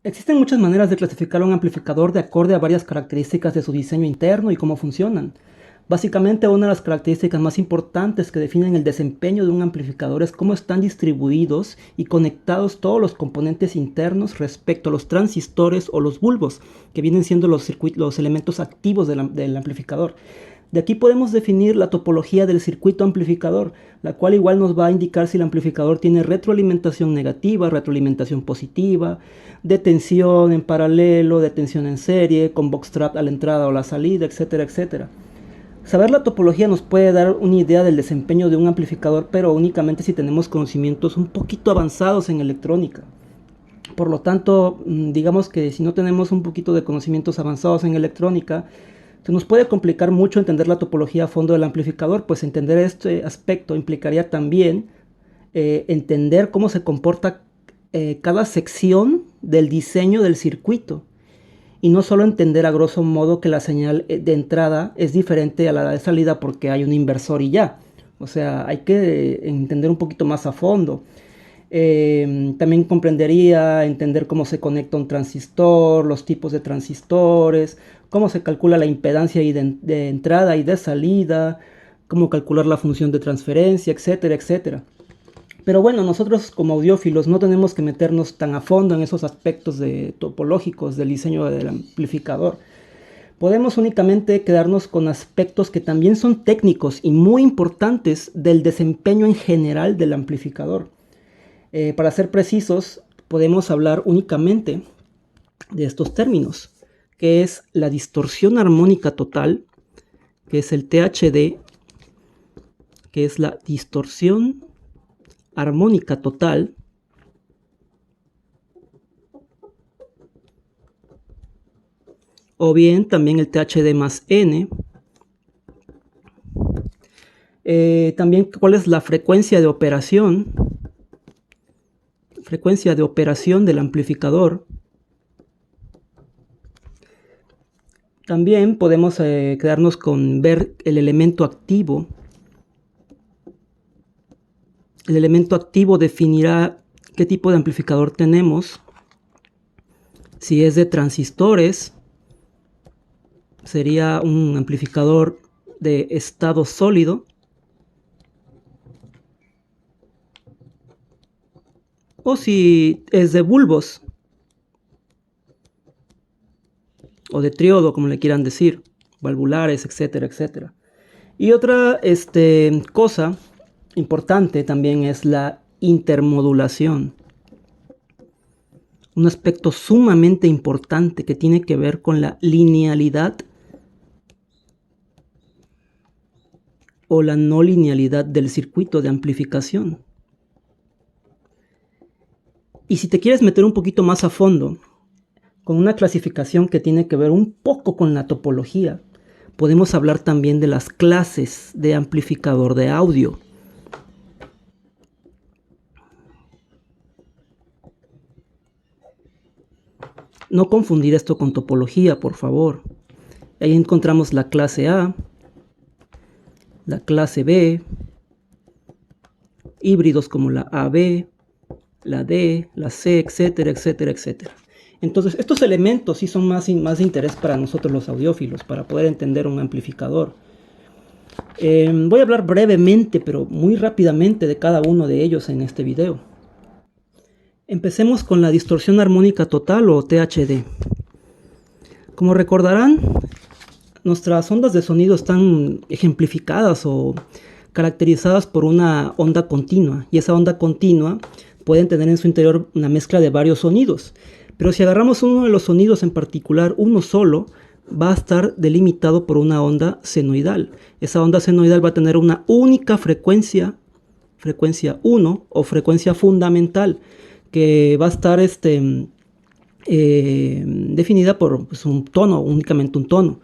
Existen muchas maneras de clasificar un amplificador de acorde a varias características de su diseño interno y cómo funcionan. Básicamente, una de las características más importantes que definen el desempeño de un amplificador es cómo están distribuidos y conectados todos los componentes internos respecto a los transistores o los bulbos, que vienen siendo los elementos activos del amplificador. De aquí podemos definir la topología del circuito amplificador, la cual igual nos va a indicar si el amplificador tiene retroalimentación negativa, retroalimentación positiva, de tensión en paralelo, de tensión en serie, con box trap a la entrada o la salida, etcétera, etcétera. Saber la topología nos puede dar una idea del desempeño de un amplificador, pero únicamente si tenemos conocimientos un poquito avanzados en electrónica. Por lo tanto, digamos que si no tenemos un poquito de conocimientos avanzados en electrónica, se nos puede complicar mucho entender la topología a fondo del amplificador, pues entender este aspecto implicaría también entender cómo se comporta cada sección del diseño del circuito. Y no solo entender a grosso modo que la señal de entrada es diferente a la de salida porque hay un inversor y ya. O sea, hay que entender un poquito más a fondo. También comprendería entender cómo se conecta un transistor, los tipos de transistores, cómo se calcula la impedancia de entrada y de salida, cómo calcular la función de transferencia, etcétera, etcétera. Pero bueno, nosotros como audiófilos no tenemos que meternos tan a fondo en esos aspectos topológicos del diseño del amplificador. Podemos únicamente quedarnos con aspectos que también son técnicos y muy importantes del desempeño en general del amplificador. Para ser precisos, podemos hablar únicamente de estos términos, que es la distorsión armónica total, que es el THD, que es la distorsión armónica total, o bien también el THD más N. También cuál es la frecuencia de operación del amplificador. También podemos quedarnos con ver el elemento activo. El elemento activo definirá qué tipo de amplificador tenemos. Si es de transistores, sería un amplificador de estado sólido. O si es de bulbos, o de triodo, como le quieran decir, valvulares, etcétera, etcétera. Y otra cosa importante también es la intermodulación. Un aspecto sumamente importante que tiene que ver con la linealidad o la no linealidad del circuito de amplificación. Y si te quieres meter un poquito más a fondo, con una clasificación que tiene que ver un poco con la topología, podemos hablar también de las clases de amplificador de audio. No confundir esto con topología, por favor. Ahí encontramos la clase A, la clase B, híbridos como la AB, la D, la C, etcétera, etcétera, etcétera. Entonces, estos elementos sí son más de interés para nosotros los audiófilos, para poder entender un amplificador. Voy a hablar brevemente, pero muy rápidamente, de cada uno de ellos en este video. Empecemos con la distorsión armónica total o THD. Como recordarán, nuestras ondas de sonido están ejemplificadas o caracterizadas por una onda continua, y esa onda continua pueden tener en su interior una mezcla de varios sonidos. Pero si agarramos uno de los sonidos en particular, uno solo, va a estar delimitado por una onda senoidal. Esa onda senoidal va a tener una única frecuencia 1 o frecuencia fundamental, que va a estar definida por un tono, únicamente un tono.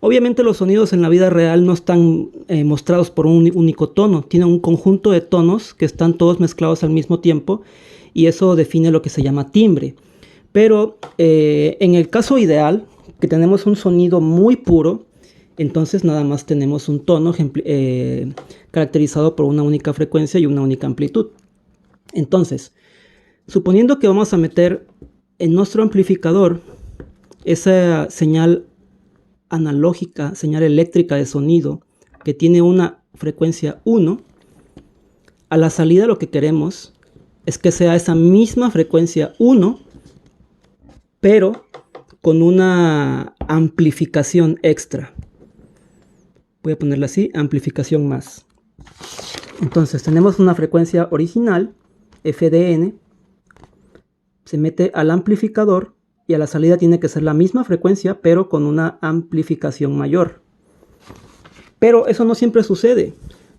Obviamente los sonidos en la vida real no están mostrados por un único tono, tienen un conjunto de tonos que están todos mezclados al mismo tiempo, y eso define lo que se llama timbre. Pero en el caso ideal, que tenemos un sonido muy puro, entonces nada más tenemos un tono caracterizado por una única frecuencia y una única amplitud. Entonces, suponiendo que vamos a meter En nuestro amplificador, esa señal analógica, señal eléctrica de sonido, que tiene una frecuencia 1, a la salida lo que queremos es que sea esa misma frecuencia 1, pero con una amplificación extra. Voy a ponerla así, amplificación más. Entonces tenemos una frecuencia original, FDN, se mete al amplificador y a la salida tiene que ser la misma frecuencia, pero con una amplificación mayor. Pero eso no siempre sucede.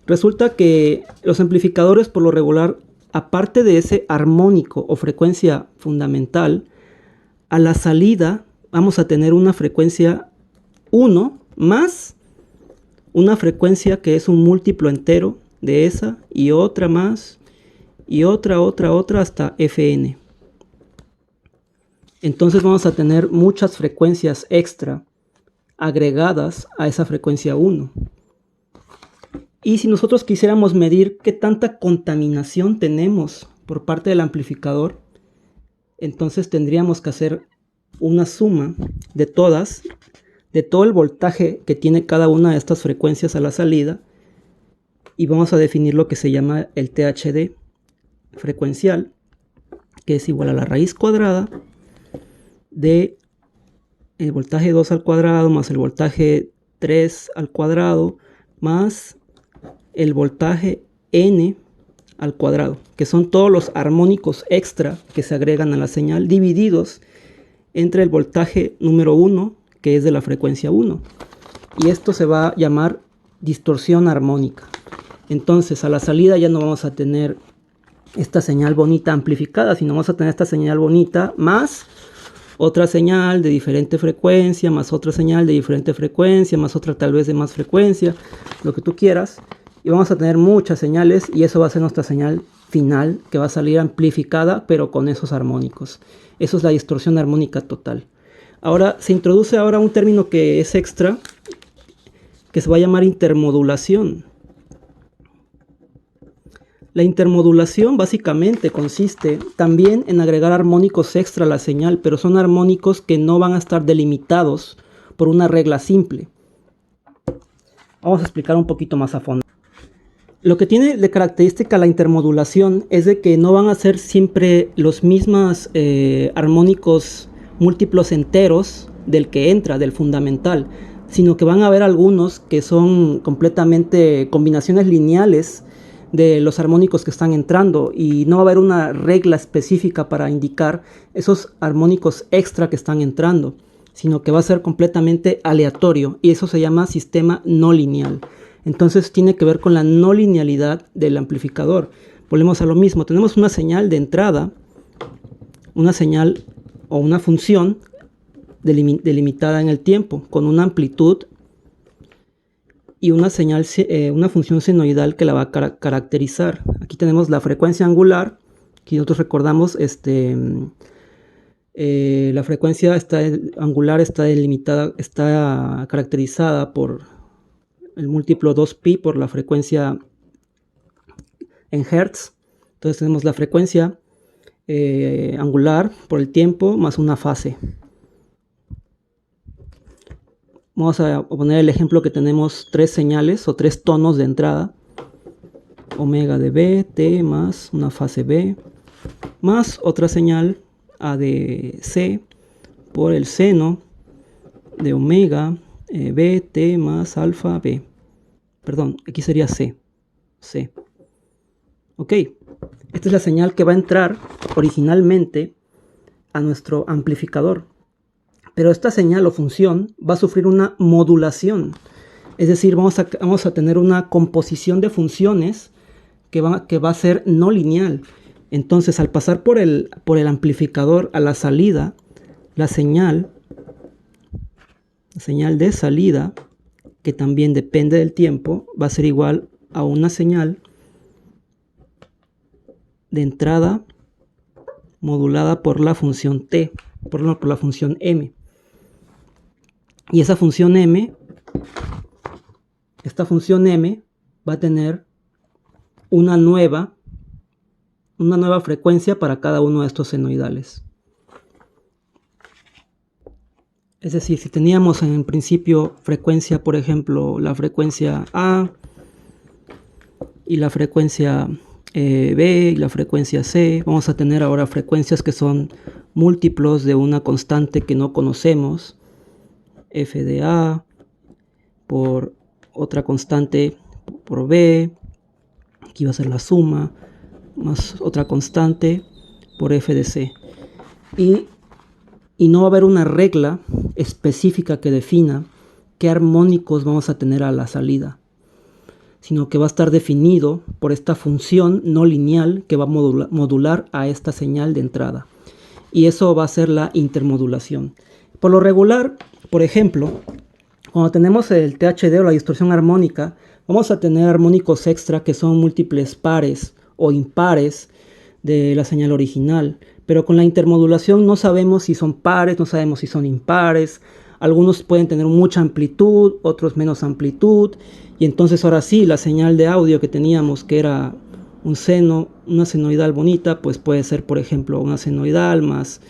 Resulta que los amplificadores por lo regular, aparte de ese armónico o frecuencia fundamental, a la salida vamos a tener una frecuencia 1 más una frecuencia que es un múltiplo entero de esa y otra más y otra hasta Fn. Entonces vamos a tener muchas frecuencias extra agregadas a esa frecuencia 1. Y si nosotros quisiéramos medir qué tanta contaminación tenemos por parte del amplificador, entonces tendríamos que hacer una suma de todas, de todo el voltaje que tiene cada una de estas frecuencias a la salida, y vamos a definir lo que se llama el THD frecuencial, que es igual a la raíz cuadrada de el voltaje 2 al cuadrado más el voltaje 3 al cuadrado más el voltaje n al cuadrado, que son todos los armónicos extra que se agregan a la señal, divididos entre el voltaje número 1, que es de la frecuencia 1. Y esto se va a llamar distorsión armónica. Entonces a la salida ya no vamos a tener esta señal bonita amplificada, sino vamos a tener esta señal bonita más otra señal de diferente frecuencia, más otra señal de diferente frecuencia, más otra tal vez de más frecuencia, lo que tú quieras. Y vamos a tener muchas señales y eso va a ser nuestra señal final, que va a salir amplificada pero con esos armónicos. Eso es la distorsión armónica total. Ahora se introduce un término que es extra, que se va a llamar intermodulación. La intermodulación básicamente consiste también en agregar armónicos extra a la señal, pero son armónicos que no van a estar delimitados por una regla simple. Vamos a explicar un poquito más a fondo. Lo que tiene de característica la intermodulación es de que no van a ser siempre los mismos armónicos múltiplos enteros del que entra, del fundamental, sino que van a haber algunos que son completamente combinaciones lineales de los armónicos que están entrando y no va a haber una regla específica para indicar esos armónicos extra que están entrando, sino que va a ser completamente aleatorio y eso se llama sistema no lineal. Entonces tiene que ver con la no linealidad del amplificador. Volvemos a lo mismo, tenemos una señal de entrada, una señal o una función delimitada en el tiempo con una amplitud y una señal, una función senoidal que la va a caracterizar. Aquí tenemos la frecuencia angular, que nosotros recordamos, la frecuencia angular está delimitada, está caracterizada por el múltiplo 2pi por la frecuencia en Hertz. Entonces tenemos la frecuencia angular por el tiempo más una fase. Vamos a poner el ejemplo que tenemos 3 señales o 3 tonos de entrada. Omega de B, T más una fase B, más otra señal A de C por el seno de omega B, T más alfa B. Perdón, aquí sería C. Ok, esta es la señal que va a entrar originalmente a nuestro amplificador. Pero esta señal o función va a sufrir una modulación. Es decir, vamos a tener una composición de funciones que va a ser no lineal. Entonces, al pasar por el amplificador a la salida, la señal de salida, que también depende del tiempo, va a ser igual a una señal de entrada modulada por la función t, por la función m. Y esa función m, esta función m va a tener una nueva frecuencia para cada uno de estos senoidales. Es decir, si teníamos en principio frecuencia, por ejemplo, la frecuencia A y la frecuencia B y la frecuencia C, vamos a tener ahora frecuencias que son múltiplos de una constante que no conocemos, f de A por otra constante por B, aquí va a ser la suma, más otra constante por f de C. Y no va a haber una regla específica que defina qué armónicos vamos a tener a la salida, sino que va a estar definido por esta función no lineal que va a modular a esta señal de entrada. Y eso va a ser la intermodulación. Por lo regular, por ejemplo, cuando tenemos el THD o la distorsión armónica, vamos a tener armónicos extra que son múltiples pares o impares de la señal original. Pero con la intermodulación no sabemos si son pares, no sabemos si son impares. Algunos pueden tener mucha amplitud, otros menos amplitud. Y entonces ahora sí, la señal de audio que teníamos, que era un seno, una senoidal bonita, pues puede ser, por ejemplo, una senoidal más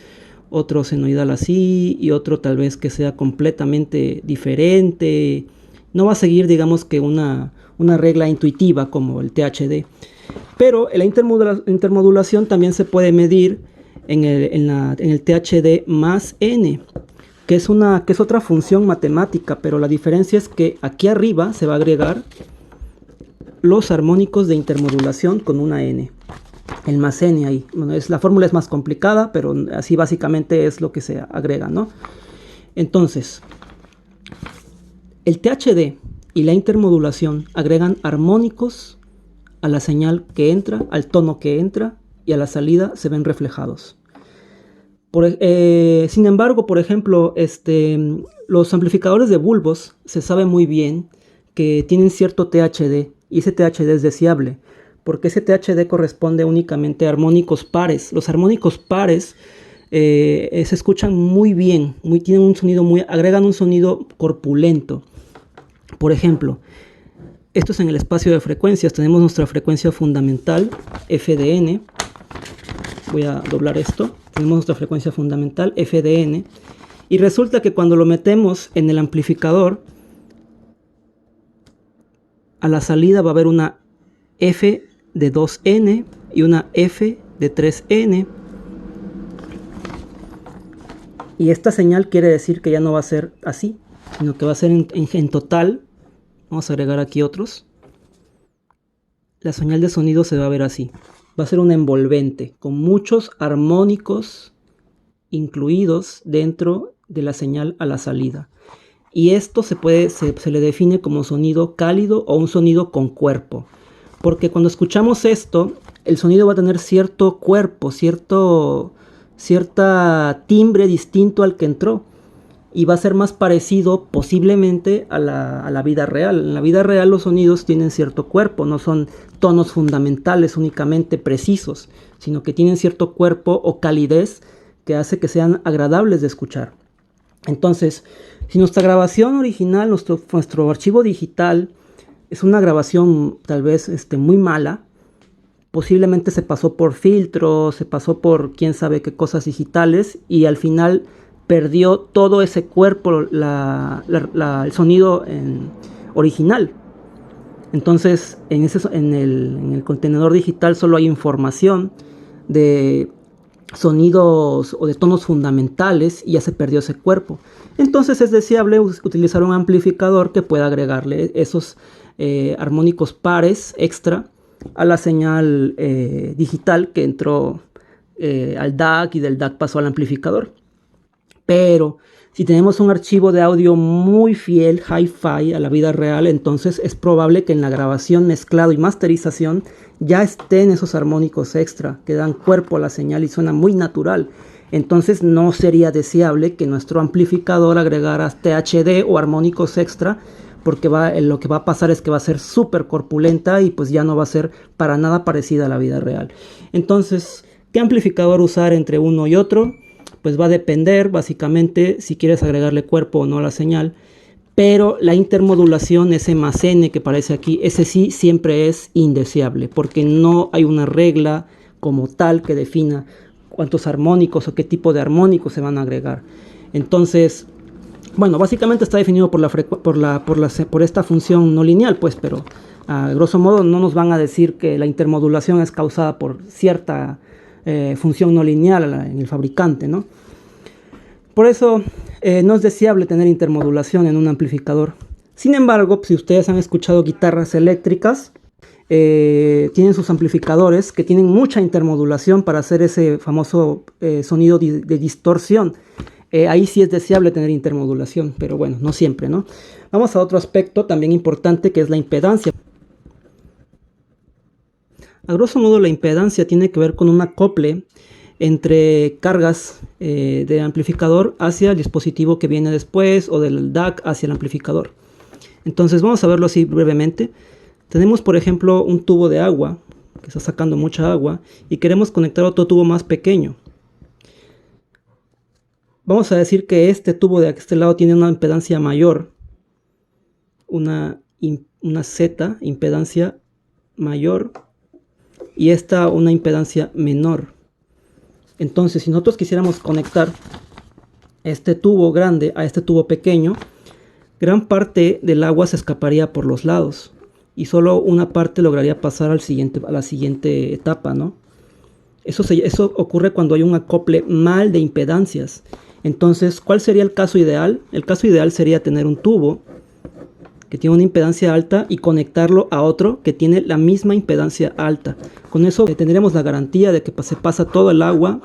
otro senoidal así y otro tal vez que sea completamente diferente. No va a seguir, digamos, que una regla intuitiva como el THD. Pero la intermodulación también se puede medir en el THD más n, que es otra función matemática, pero la diferencia es que aquí arriba se va a agregar los armónicos de intermodulación con una n, el más n ahí. Bueno, la fórmula es más complicada, pero así básicamente es lo que se agrega, ¿no? Entonces, el THD y la intermodulación agregan armónicos a la señal que entra, al tono que entra, y a la salida se ven reflejados. Sin embargo, por ejemplo, los amplificadores de bulbos se sabe muy bien que tienen cierto THD, y ese THD es deseable, porque ese THD corresponde únicamente a armónicos pares. Los armónicos pares se escuchan muy bien, tienen un sonido agregan un sonido corpulento. Por ejemplo, esto es en el espacio de frecuencias. Tenemos nuestra frecuencia fundamental, f de n. Voy a doblar esto. Tenemos nuestra frecuencia fundamental, f de n. Y resulta que cuando lo metemos en el amplificador, a la salida va a haber una f de 2n y una f de 3n. Y esta señal quiere decir que ya no va a ser así, sino que va a ser en total. Vamos a agregar aquí otros. La señal de sonido se va a ver así. Va a ser un envolvente con muchos armónicos incluidos dentro de la señal a la salida. Y esto se le define como sonido cálido o un sonido con cuerpo. Porque cuando escuchamos esto, el sonido va a tener cierto cuerpo, cierta timbre distinto al que entró. Y va a ser más parecido posiblemente a la vida real. En la vida real los sonidos tienen cierto cuerpo, no son tonos fundamentales únicamente precisos, sino que tienen cierto cuerpo o calidez que hace que sean agradables de escuchar. Entonces, si nuestra grabación original, nuestro archivo digital, es una grabación tal vez muy mala, posiblemente se pasó por filtros, se pasó por quién sabe qué cosas digitales y al final perdió todo ese cuerpo, el sonido original. Entonces, en el contenedor digital solo hay información de sonidos o de tonos fundamentales y ya se perdió ese cuerpo. Entonces es deseable utilizar un amplificador que pueda agregarle esos armónicos pares extra a la señal digital que entró al DAC y del DAC pasó al amplificador. Pero si tenemos un archivo de audio muy fiel, hi-fi a la vida real, entonces es probable que en la grabación, mezclado y masterización ya estén esos armónicos extra que dan cuerpo a la señal y suena muy natural. Entonces no sería deseable que nuestro amplificador agregara THD o armónicos extra, porque lo que va a pasar es que va a ser súper corpulenta y pues ya no va a ser para nada parecida a la vida real. Entonces, ¿qué amplificador usar entre uno y otro? Pues va a depender básicamente si quieres agregarle cuerpo o no a la señal, pero la intermodulación, ese más n que aparece aquí, ese sí siempre es indeseable, porque no hay una regla como tal que defina cuántos armónicos o qué tipo de armónicos se van a agregar. Entonces, Bueno, básicamente está definido por esta función no lineal, pues, pero a grosso modo no nos van a decir que la intermodulación es causada por cierta función no lineal en el fabricante, ¿no? Por eso no es deseable tener intermodulación en un amplificador. Sin embargo, si ustedes han escuchado guitarras eléctricas, tienen sus amplificadores que tienen mucha intermodulación para hacer ese famoso sonido de distorsión. Ahí sí es deseable tener intermodulación, pero bueno, no siempre, ¿no? Vamos a otro aspecto también importante, que es la impedancia. A grosso modo, la impedancia tiene que ver con un acople entre cargas de amplificador hacia el dispositivo que viene después, o del DAC hacia el amplificador. Entonces vamos a verlo así brevemente. Tenemos, por ejemplo, un tubo de agua que está sacando mucha agua y queremos conectar otro tubo más pequeño. Vamos a decir que este tubo de este lado tiene una impedancia mayor, una Z, impedancia mayor, y esta una impedancia menor. Entonces, si nosotros quisiéramos conectar este tubo grande a este tubo pequeño, gran parte del agua se escaparía por los lados y solo una parte lograría pasar a la siguiente etapa, ¿no? Eso ocurre cuando hay un acople mal de impedancias. Entonces, ¿cuál sería el caso ideal? El caso ideal sería tener un tubo que tiene una impedancia alta y conectarlo a otro que tiene la misma impedancia alta. Con eso tendremos la garantía de que se pasa todo el agua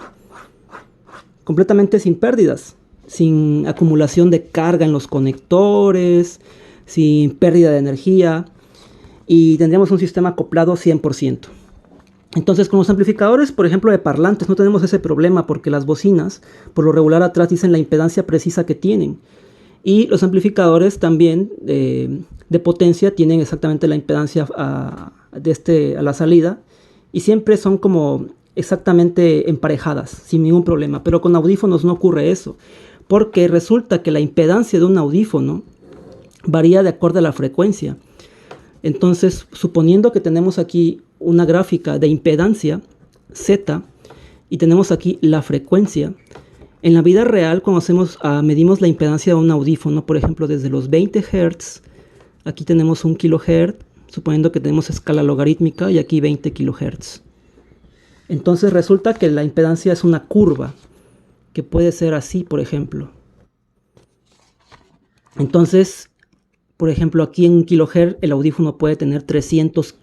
completamente sin pérdidas, sin acumulación de carga en los conectores, sin pérdida de energía, y tendríamos un sistema acoplado 100%. Entonces, con los amplificadores, por ejemplo, de parlantes, no tenemos ese problema porque las bocinas, por lo regular, atrás dicen la impedancia precisa que tienen. Y los amplificadores también de potencia tienen exactamente la impedancia a la salida. Y siempre son como exactamente emparejadas, sin ningún problema. Pero con audífonos no ocurre eso. Porque resulta que la impedancia de un audífono varía de acuerdo a la frecuencia. Entonces, suponiendo que tenemos aquí una gráfica de impedancia Z y tenemos aquí la frecuencia, en la vida real cuando medimos la impedancia de un audífono, por ejemplo desde los 20 Hz, aquí tenemos 1 kHz, suponiendo que tenemos escala logarítmica, y aquí 20 kHz. Entonces resulta que la impedancia es una curva, que puede ser así, por ejemplo. Entonces, por ejemplo, aquí en 1 kHz el audífono puede tener 300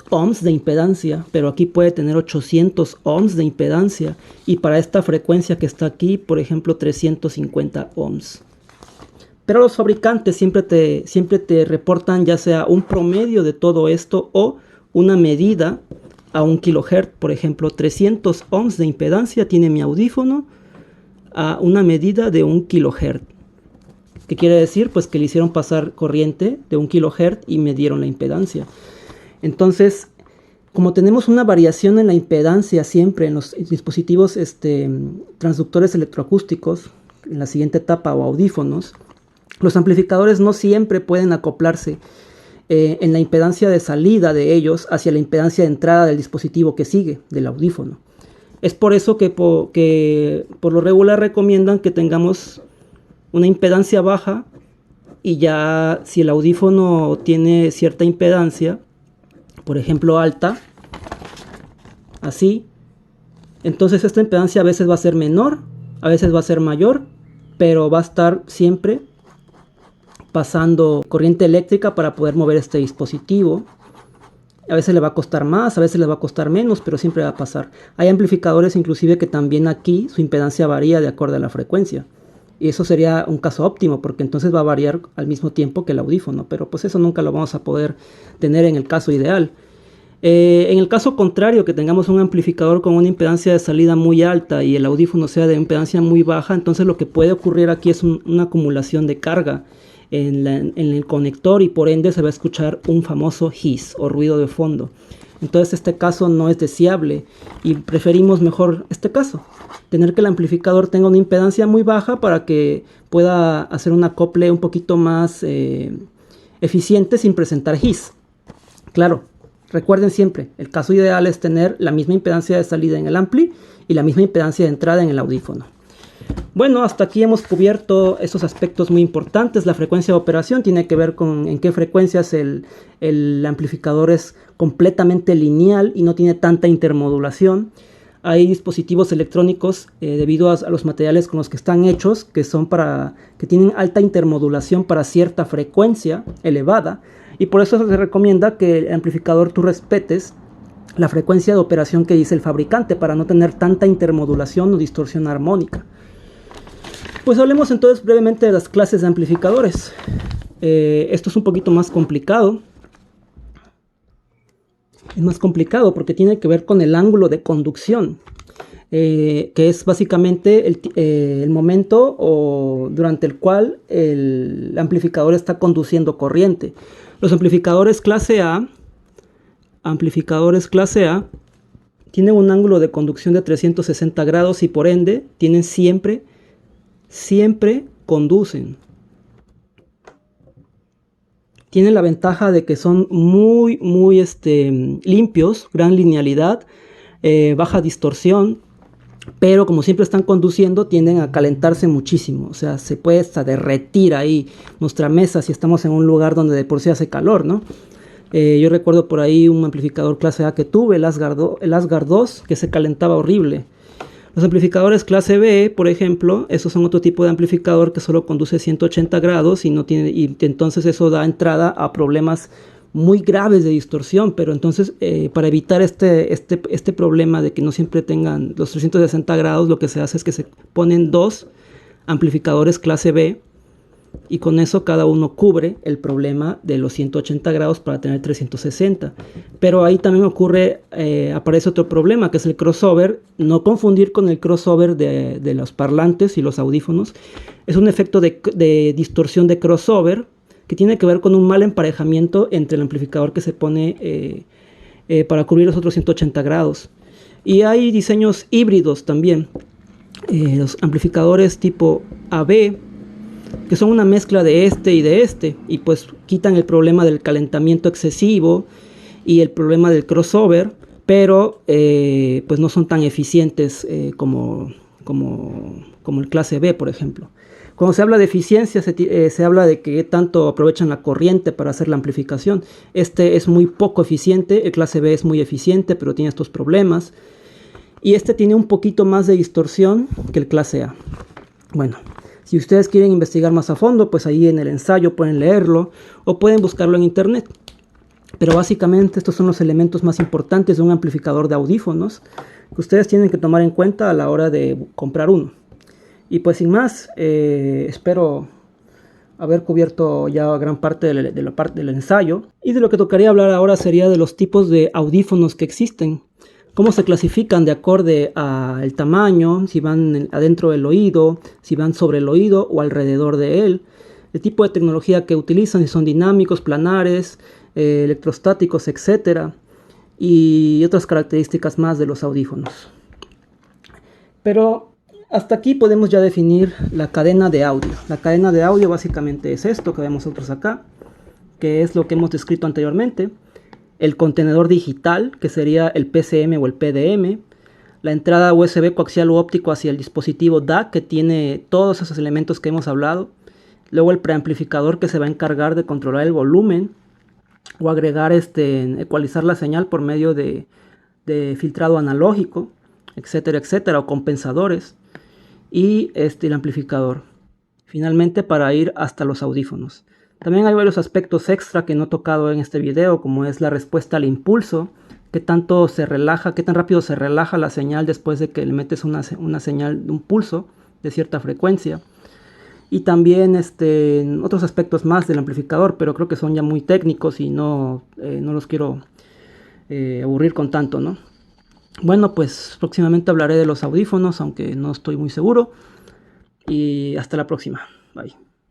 ohms de impedancia, pero aquí puede tener 800 ohms de impedancia, y para esta frecuencia que está aquí, por ejemplo, 350 ohms. Pero los fabricantes siempre te reportan ya sea un promedio de todo esto o una medida a 1 kHz. Por ejemplo, 300 ohms de impedancia tiene mi audífono a una medida de 1 kHz. ¿Qué quiere decir? Pues que le hicieron pasar corriente de 1 kHz y midieron la impedancia. Entonces, como tenemos una variación en la impedancia siempre en los dispositivos transductores electroacústicos, en la siguiente etapa, o audífonos, los amplificadores no siempre pueden acoplarse en la impedancia de salida de ellos hacia la impedancia de entrada del dispositivo que sigue, del audífono. Es por eso que por lo regular recomiendan que tengamos una impedancia baja, y ya si el audífono tiene cierta impedancia, por ejemplo alta, así, entonces esta impedancia a veces va a ser menor, a veces va a ser mayor, pero va a estar siempre pasando corriente eléctrica para poder mover este dispositivo. A veces le va a costar más, a veces le va a costar menos, pero siempre va a pasar. Hay amplificadores inclusive que también aquí su impedancia varía de acuerdo a la frecuencia. Y eso sería un caso óptimo, porque entonces va a variar al mismo tiempo que el audífono. Pero pues eso nunca lo vamos a poder tener en el caso ideal. En el caso contrario, que tengamos un amplificador con una impedancia de salida muy alta y el audífono sea de impedancia muy baja, entonces lo que puede ocurrir aquí es una acumulación de carga en el conector, y por ende se va a escuchar un famoso hiss o ruido de fondo. Entonces este caso no es deseable y preferimos mejor este caso, tener que el amplificador tenga una impedancia muy baja para que pueda hacer un acople un poquito más eficiente sin presentar hiss. Claro, recuerden siempre, el caso ideal es tener la misma impedancia de salida en el ampli y la misma impedancia de entrada en el audífono. Bueno, hasta aquí hemos cubierto esos aspectos muy importantes. La frecuencia de operación tiene que ver con en qué frecuencias el amplificador es completamente lineal y no tiene tanta intermodulación. Hay dispositivos electrónicos debido a los materiales con los que están hechos que tienen alta intermodulación para cierta frecuencia elevada, y por eso se recomienda que el amplificador tú respetes la frecuencia de operación que dice el fabricante para no tener tanta intermodulación o distorsión armónica. Pues hablemos entonces brevemente de las clases de amplificadores. Esto es un poquito más complicado. Es más complicado porque tiene que ver con el ángulo de conducción, que es básicamente el momento durante el cual el amplificador está conduciendo corriente. Los amplificadores clase A tienen un ángulo de conducción de 360 grados y por ende tienen siempre conducen. Tienen la ventaja de que son muy limpios, gran linealidad, baja distorsión, pero como siempre están conduciendo tienden a calentarse muchísimo. O sea, se puede hasta derretir ahí nuestra mesa si estamos en un lugar donde de por sí hace calor, ¿no? Yo recuerdo por ahí un amplificador clase A que tuve, el Asgard 2, que se calentaba horrible. Los amplificadores clase B, por ejemplo, esos son otro tipo de amplificador que solo conduce 180 grados y entonces eso da entrada a problemas muy graves de distorsión. Pero entonces para evitar este problema de que no siempre tengan los 360 grados, lo que se hace es que se ponen dos amplificadores clase B y con eso cada uno cubre el problema de los 180 grados para tener 360. Pero ahí también aparece otro problema, que es el crossover. No confundir con el crossover de los parlantes y los audífonos. Es un efecto de distorsión de crossover que tiene que ver con un mal emparejamiento entre el amplificador que se pone para cubrir los otros 180 grados. Y hay diseños híbridos también. Los amplificadores tipo AB, que son una mezcla de y pues quitan el problema del calentamiento excesivo y el problema del crossover, pero pues no son tan eficientes como el clase B, por ejemplo. Cuando se habla de eficiencia se habla de que tanto aprovechan la corriente para hacer la amplificación. Este es muy poco eficiente, el clase B es muy eficiente, pero tiene estos problemas. Y este tiene un poquito más de distorsión que el clase A. Bueno, si ustedes quieren investigar más a fondo, pues ahí en el ensayo pueden leerlo o pueden buscarlo en internet. Pero básicamente estos son los elementos más importantes de un amplificador de audífonos que ustedes tienen que tomar en cuenta a la hora de comprar uno. Y pues sin más, espero haber cubierto ya gran parte de la parte del ensayo. Y de lo que tocaría hablar ahora sería de los tipos de audífonos que existen. Cómo se clasifican de acorde al tamaño, si van adentro del oído, si van sobre el oído o alrededor de él. El tipo de tecnología que utilizan, si son dinámicos, planares, electrostáticos, etc. Y otras características más de los audífonos. Pero hasta aquí podemos ya definir la cadena de audio. La cadena de audio básicamente es esto que vemos nosotros acá, que es lo que hemos descrito anteriormente. El contenedor digital, que sería el PCM o el PDM, la entrada USB coaxial u óptico hacia el dispositivo DAC, que tiene todos esos elementos que hemos hablado, luego el preamplificador, que se va a encargar de controlar el volumen o agregar, ecualizar la señal por medio de filtrado analógico, etcétera, etcétera, o compensadores, y el amplificador, finalmente para ir hasta los audífonos. También hay varios aspectos extra que no he tocado en este video, como es la respuesta al impulso, qué tanto se relaja, qué tan rápido se relaja la señal después de que le metes una señal, un pulso de cierta frecuencia. Y también otros aspectos más del amplificador, pero creo que son ya muy técnicos y no los quiero aburrir con tanto, ¿no? Bueno, pues próximamente hablaré de los audífonos, aunque no estoy muy seguro. Y hasta la próxima. Bye.